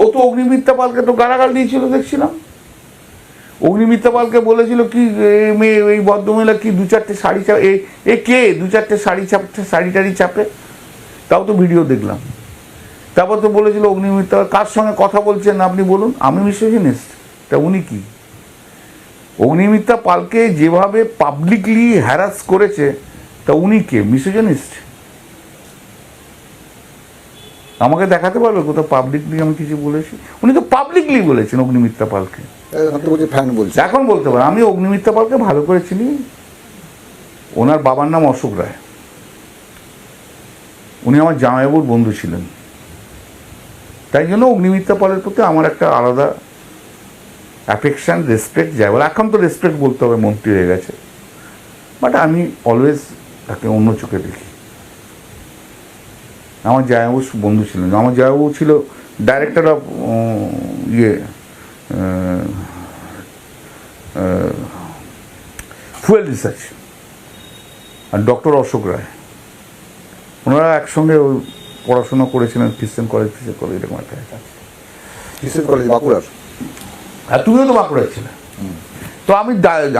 ও তো অগ্নিমিত্রা পালকে তো গালাগাল দিয়েছিল, দেখছিলাম। অগ্নিমিত্রা পালকে বলেছিল কি মেয়ে, এই ভদ্রমহিলা কি 2-4টে শাড়ি চাপে, এ কে 2-4টে শাড়ি টাড়ি চাপে, তাও তো ভিডিও দেখলাম। তারপর তো বলেছিল অগ্নিমিত্রা, কার সঙ্গে কথা বলছেন আপনি বলুন, আমি মিসোজিনিস্ট? তা উনি কি? অগ্নিমিত্রা পালকে যেভাবে পাবলিকলি হ্যারাস করেছে, তা উনি কে? মিসোজিনিস্ট? আমাকে দেখাতে পারবে কোথাও পাবলিকলি আমি কিছু বলেছি? উনি তো পাবলিকলি বলেছেন অগ্নিমিত্রা পালকে। ফ্যান বলছে, এখন বলতে পারে। আমি অগ্নিমিত্রা পালকে ভালো করে চিনি। ওনার বাবার নাম অশোক রায়, উনি আমার জামাইবাবুর বন্ধু ছিলেন। তাই জন্য অগ্নিমিত্রা পালের প্রতি আমার একটা আলাদা অ্যাফেকশন, রেসপেক্ট যায় বলে। এখন তো রেসপেক্ট বলতে হবে, মন্ত্রী হয়ে গেছে, বাট আমি অলওয়েজ তাকে অন্য চোখে দেখি। আমার জামাইবাবুর বন্ধু ছিলেন। আমার জামাইবাবু ছিল ডাইরেক্টর অফ ফুয়েল রিসার্চ, আর ডক্টর অশোক রায়, ওনারা একসঙ্গে পড়াশোনা করেছিলেন খ্রিস্টান কলেজ এরকম একটা খ্রিস্টান কলেজ বাঁকুড়ার। আর তুমিও তো বাঁকুড়ার ছিলে। তো আমি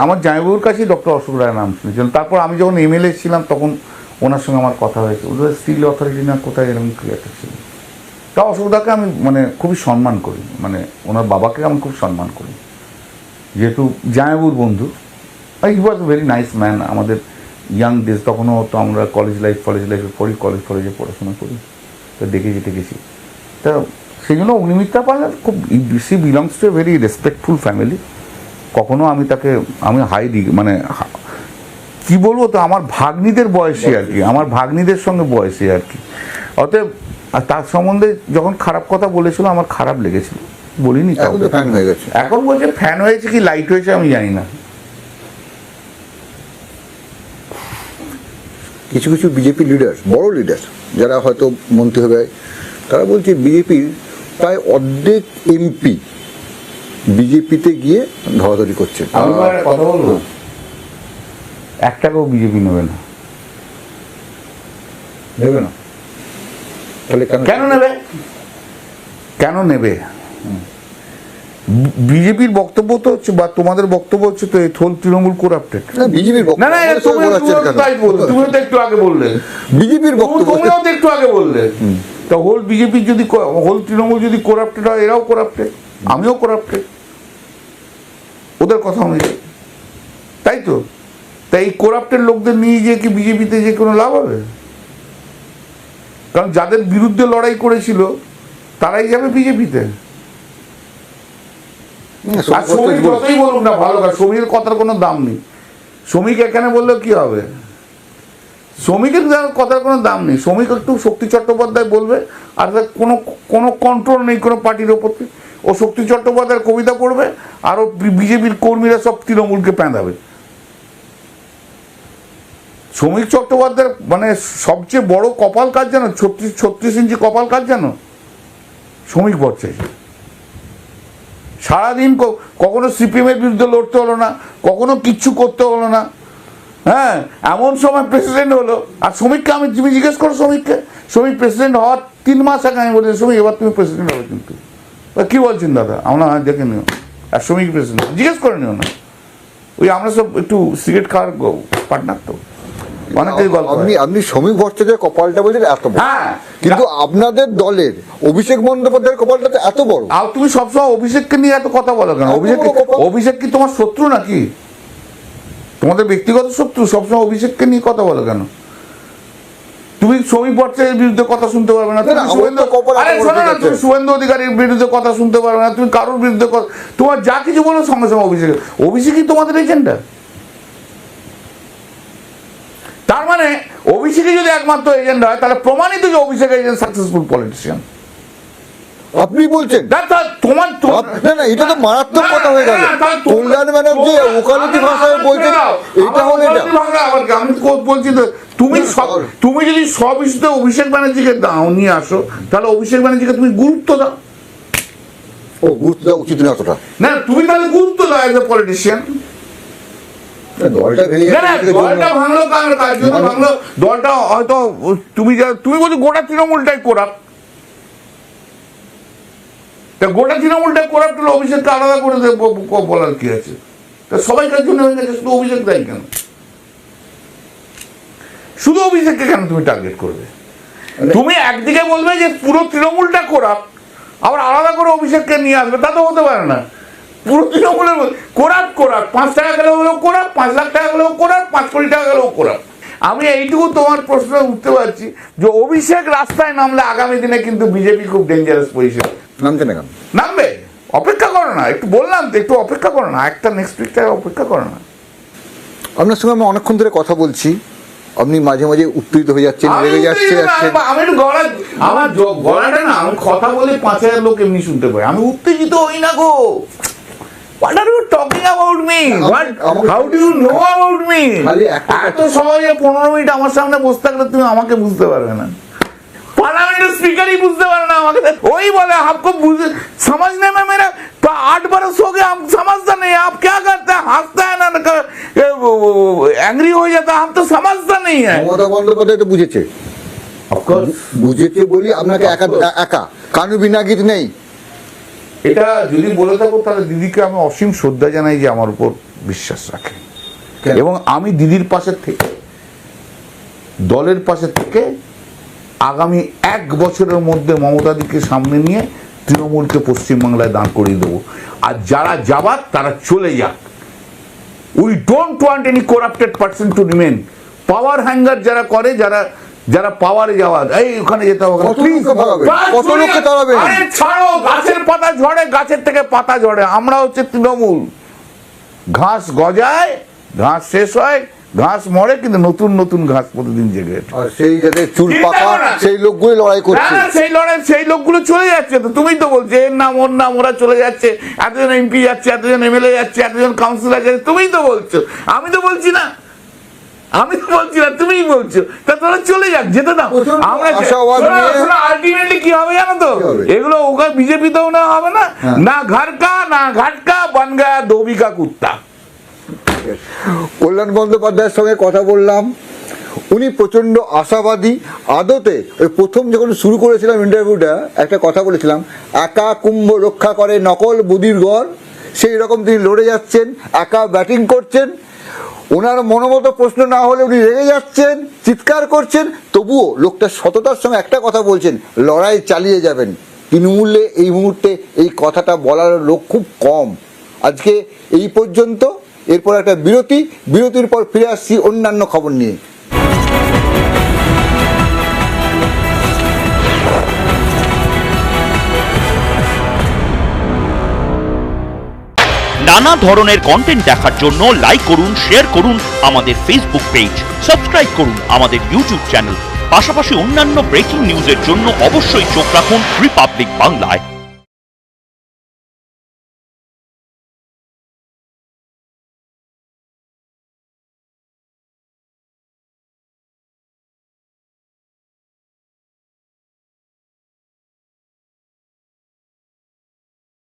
আমার জামাইবাবুর কাছেই ডক্টর অশোক রায়ের নাম শুনেছিলাম। তারপর আমি যখন এমএলএ ছিলাম, তখন ওনার সঙ্গে আমার কথা হয়েছে, ওদের স্টিল অথরিটি না কোথায় এরকম কি একটা ছিল। তা অশোকদাকে আমি মানে খুবই সম্মান করি, মানে ওনার বাবাকে আমি খুব সম্মান করি, যেহেতু জামাইবাবুর বন্ধু। হি ওয়াজ ভেরি নাইস ম্যান। আমাদের ইয়াং ডেজ, তখনও তো আমরা কলেজে পড়ি, কলেজে পড়াশোনা করি, তো দেখেছি। তা সেই জন্য অগ্নিমিত্রা পাল খুব, she belongs to a very respectful family. কখনো আমি তাকে হাই মানে কি বলবো, তো আমার ভাগ্নিদের বয়সী আর কি, আমার ভাগ্নিদের সঙ্গে বয়সী আর কি। অতএব তার সম্বন্ধে যখন খারাপ কথা বলেছিল আমার খারাপ লেগেছিল, বলিনি। এখন তো ফ্যান হয়ে গেছে। এখন বলছে ফ্যান হয়েছে কি লাইট হয়েছে আমি জানি না। কিছু কিছু বিজেপি লিডার, বড় লিডার যারা হয়তো মন্ত্রী হবে, তারা বলছে বিজেপির প্রায় অর্ধেক এমপি বিজেপিতে গিয়ে ধরাধরি করছে। আমি একটা কথা বলবো, 1 টাকাও বিজেপি নেবে না। নেবে না? তাহলে কেন নেবে? বিজেপির বক্তব্য তো হচ্ছে, বা তোমাদের বক্তব্য হচ্ছে তো এই থোল তৃণমূল করাপ্টেড। বিজেপির না তুমিও তো একটু আগে বললে, বিজেপির বক্তব্য তুমিও তো একটু আগে বললে। তা হোল বিজেপি যদি, হোল তৃণমূল যদি করাপ্টেড হয়, এরাও করাপ্টেড, আমিও করাপ্টেড ওদের কথা অনুযায়ী, তাই তো? তাই এই করাপ্টেড লোকদের নিয়ে গিয়ে কি বিজেপিতে যে কোনো লাভ হবে? কারণ যাদের বিরুদ্ধে লড়াই করেছিল তারাই যাবে বিজেপিতে। আর শ্রমিক যতই বলুক না ভালো কাজ, শ্রমিকের কথার কোনো দাম নেই। শ্রমিক এখানে বললেও কি হবে? শ্রমিকের কথার কোনো দাম নেই। শ্রমিক একটু শক্তি চট্টোপাধ্যায় বলবে, আর তার কোনো কন্ট্রোল নেই কোনো পার্টির ওপর। ও শক্তি চট্টোপাধ্যায়ের কবিতা পড়বে, আর ও বিজেপির কর্মীরা সব তৃণমূলকে প্যাঁদাবে। শ্রমিক চট্টোপাধ্যায়ের মানে সবচেয়ে বড় কপাল কাজ জানো? 36 ইঞ্চি কপাল কাজ জানো? শ্রমিক ভট্টাচার্য। সারাদিন কখনো সিপিএমের বিরুদ্ধে লড়তে হলো না, কখনো কিচ্ছু করতে হলো না। হ্যাঁ, এমন সময় প্রেসিডেন্ট হলো। আর শ্রমিককে তুমি জিজ্ঞেস করো, শ্রমিক প্রেসিডেন্ট হওয়ার 3 মাস আগে আমি বলছি, শ্রমিক এবার তুমি প্রেসিডেন্ট হবে। কিন্তু কি বলছেন দাদা? আমরা দেখে নিও, আর শ্রমিক প্রেসিডেন্ট জিজ্ঞেস করে নিও না। ওই আমরা সব একটু সিগারেট খাওয়ার পার্টনার তো, অনেকেই গল্প। আপনি শ্রমিক ভট্টাচার্যের কপালটা বলছেন এত বড়, হ্যাঁ, কিন্তু আপনাদের দলের অভিষেক বন্দ্যোপাধ্যায়ের কপালটা তো এত বড়। আর তুমি সবসময় অভিষেককে নিয়ে এত কথা বলো কেন? অভিষেক কি তোমার শত্রু নাকি? তোমাদের ব্যক্তিগত শত্রু? সবসময় অভিষেককে নিয়ে কথা বলো কেন? তুমি শ্রমিক ভট্টাচার্যের বিরুদ্ধে কথা শুনতে পারবে না, তুমি শুভেন্দু অধিকারীর বিরুদ্ধে কথা শুনতে পারবে না, তুমি কারোর বিরুদ্ধে তোমার যা কিছু বলো সঙ্গে সঙ্গে অভিষেকই তোমাদের এজেন্ডা। তার মানে অভিষেকই যদি একমাত্র এজেন্ডা হয়, তাহলে প্রমাণিত যে অভিষেক একজন সাকসেসফুল পলিটিশিয়ান। আপনি বলছেন তোমার না, এটা তো মারাত্মক কথা হয়ে গেল। কল্যাণ ব্যানার্জি ওকালতি ভাষায় বলছেন, এটা হলো এটা। আমি বলছি তো, তুমি যদি সব ইস্যুতে অভিষেক ব্যানার্জিকে নিয়ে আসো, তাহলে অভিষেক ব্যানার্জিকে তুমি গুরুত্ব দাও। গুরুত্ব দেওয়া উচিত না অতটা। না, তুমি তাহলে গুরুত্ব দাও এজ এ পলিটিশিয়ান। দলটা ভাঙলো কার জন্য ভাঙলো? দলটা হয়তো তুমি বলছো গোটা তৃণমূলটাই করাপ। গোটা তৃণমূলটাই করাপ হলে অভিষেককে আলাদা করে বলার কি আছে? তা সবাইকার জন্য হয়ে গেছে, শুধু অভিষেক দেয় কেন? শুধু অভিষেককে কেন তুমি টার্গেট করবে? তুমি একদিকে বলবে যে পুরো তৃণমূলটা করাপ, আবার আলাদা করে অভিষেককে নিয়ে আসবে, তা তো হতে পারে না। পুরো তৃণমূলের কোরাপ 5 টাকা গেলেও হলেও কোরাপ, 5 লাখ টাকা গেলেও কোরাপ, 5 কোটি টাকা গেলেও কোরাপ। আমি এইটুকু তোমার প্রশ্ন উঠতে পারছি যে অভিষেক রাস্তায় নামলে আগামী দিনে কিন্তু বিজেপি খুব ডেঞ্জারাস পজিশন। নামছে না কেন? নামবে, অপেক্ষা করো না, একটু বললাম তো, একটু অপেক্ষা করো না, একটা নেক্সট উইকটা অপেক্ষা করো না। আপনার সঙ্গে আমি অনেকক্ষণ ধরে কথা বলছি, আপনি মাঝে মাঝে উত্তেজিত হয়ে যাচ্ছেন, রেগে যাচ্ছেন। আমি একটু আমার গলাটা না, আমি কথা বলে 5000 লোক এমনি শুনতে পাই, আমি উত্তেজিত হই না গো। What are you talking about me? How do you know about me? এত সহজে 15 মিনিট আমার সামনে বসে থাকলে তুমি আমাকে বুঝতে পারবে না। पार्लियामेंट स्पीकर ही पूछते वरना वही बोले आपको समझने में मेरा 8 बरस हो गया, हम समझता नहीं, आप क्या करते हैं, हंसता है ना, एंग्री हो जाता है, हम तो समझता नहीं है। মমতা বন্দ্যোপাধ্যায় তো বুঝেছে, বুঝেছে বলি আপনাকে একা কানু বিনা গীত নেই। এটা যদি বলে থাকো তাহলে দিদিকে আমি অসীম শ্রদ্ধা জানাই যে আমার উপর বিশ্বাস রাখে, এবং আমি দিদির পাশে থেকে দলের পাশে থেকে আগামী 1 বছরের মধ্যে মমতাদিকে সামনে নিয়ে তৃণমূলকে পশ্চিমবাংলায় দাঁড় করিয়ে দেবো। আর যারা যাবার তারা চলে যাক। We don't want any corrupted person to remain. Power hanger যারা করে, যারা পাওয়ারে যাওয়ার, এই ওখানে যেতে হবে, কত লোককে ভাগাবে? কত লোককে তাড়াবে? আরে ছাড়ো, গাছের পাতা ঝরে, গাছের থেকে পাতা ঝরে। আমরা হচ্ছে তৃণমূল। ঘাস গজায়, ঘাস শেষ হয়, ঘাস মরে, কিন্তু নতুন নতুন ঘাস প্রতিদিন জেগে ওঠে। আর সেই যাদের চুল পাকা সেই লোকগুলো লড়াই করছে। হ্যাঁ, সেই লড়াই, সেই লোকগুলো চলে যাচ্ছে। তো তুমি তো বলছো এর নাম ওর নাম, ওরা চলে যাচ্ছে, এতজন এমপি যাচ্ছে, এতজন এমএলএ যাচ্ছে, এতজন কাউন্সিলর যাচ্ছে, তুমিই তো বলছো, আমি তো বলছি না, তুমিই বলছো। তা তোরা চলে যাক, যেতে দাও। আমরা আলটিমেটলি কি হবে জানো তো, এগুলো ওখানে বিজেপিতেও না হবে না, না ঘাটকা না ঘাটকা, বন গায়া ধোবি কা কুত্তা। কল্যাণ বন্দ্যোপাধ্যায়ের সঙ্গে কথা বললাম, উনি প্রচন্ড আশাবাদী। আদতে ওই প্রথম যখন শুরু করেছিলাম ইন্টারভিউটা, একটা কথা বলেছিলাম, একা কুম্ভ রক্ষা করে নকল বুদির গড়, সেই রকম তিনি লড়ে যাচ্ছেন, একা ব্যাটিং করছেন। ওনার মনোমতো প্রশ্ন না হলে উনি রেগে যাচ্ছেন, চিৎকার করছেন, তবুও লোকটা সততার সঙ্গে একটা কথা বলছেন, লড়াই চালিয়ে যাবেন। তৃণমূলে এই মুহূর্তে এই কথাটা বলার লোক খুব কম। আজকে এই পর্যন্ত, এরপর একটা বিরতির পর ফিরে আসছি অন্যান্য খবর নিয়ে। নানা ধরনের কন্টেন্ট দেখার জন্য লাইক করুন, শেয়ার করুন আমাদের ফেসবুক পেজ, সাবস্ক্রাইব করুন আমাদের ইউটিউব চ্যানেল। পাশাপাশি অন্যান্য ব্রেকিং নিউজের জন্য অবশ্যই চোখ রাখুন রিপাবলিক বাংলায়।